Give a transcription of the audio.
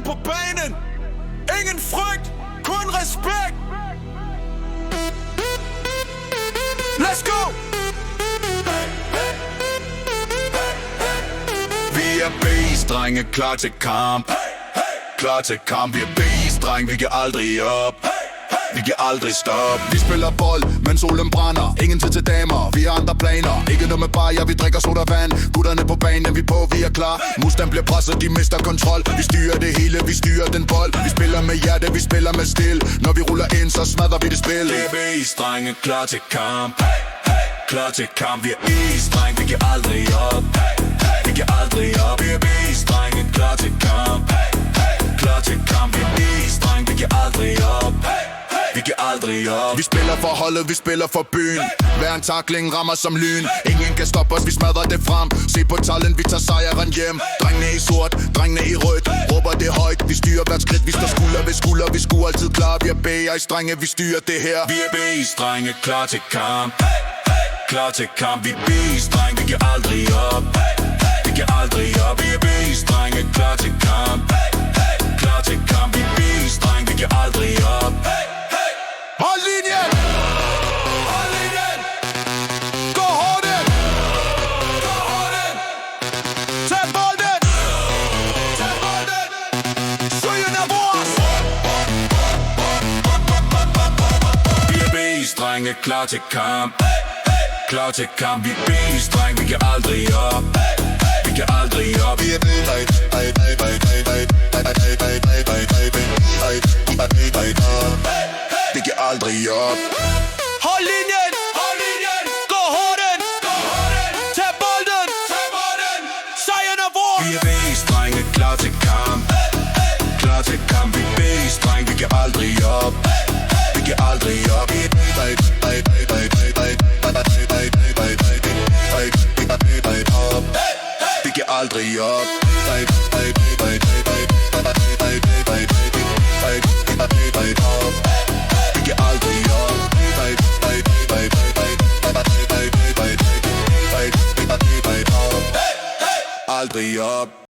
på banen. Ingen frygt, kun respekt. Let's go! Vi er beast-drenge, klar til kamp. Klar til kamp, vi er beast-drenge, vi giver aldrig op. Vi kan aldrig stoppe. Vi spiller bold, men solen brænder. Ingen tid til damer, vi har andre planer. Ikke noget med bajer, vi drikker sodavand. Gutterne på banen, vi på, vi er klar. Modstand bliver presset, de mister kontrol. Vi styrer det hele, vi styrer den bold. Vi spiller med hjerte, vi spiller med stil. Når vi ruller ind, så smadrer vi det spil. Det er beast-drenge, klar til kamp. Klar til kamp, vi er beast-drenge, vi kan aldrig op. Vi kan aldrig op. Vi er beast-drenge, klar til kamp. Klar til kamp, vi er beast-drenge, vi kan aldrig op. Vi kan aldrig op. Vi spiller for holdet, vi spiller for byen. Hver en tackling rammer som lyn. Ingen kan stoppe os, vi smadrer det frem. Se på talent, vi tager sejren hjem. Drengene i sort, drengene i rødt. Råber det højt, vi styrer hvert skridt. Vi står skulder ved skulder, vi skuer altid klar. Vi er BI-strenge, vi styrer det her. Vi er BI-strenge, klar til kamp. Klar til kamp, vi er BI-strenge, vi kan aldrig op. Vi kan aldrig op. Vi er BI-strenge, klar til kamp. Klar til kamp, vi er BI-strenge, vi kan aldrig op. Hold linjen! Hold linjen! Gå hårdt ind! Gå hårdt ind! Tag bolden! Tag bolden! Søgen er vores! Vi er beast-drenge, klar til kamp. Klar til kamp, vi er beast-drenge, vi kan aldrig op. Vi kan aldrig op. Vi er vi kan aldrig op. Hold linjen! Hold linjen! Gå hårdt ind! Gå hårdt ind! Tag bolden! Tag bolden! Sejren er vores! Vi er beast-drenge, klar til kamp. Klar til kamp, vi er beast-drenge, vi kan aldrig op. Vi kan aldrig op. Vi kan aldrig op. Aldrig op.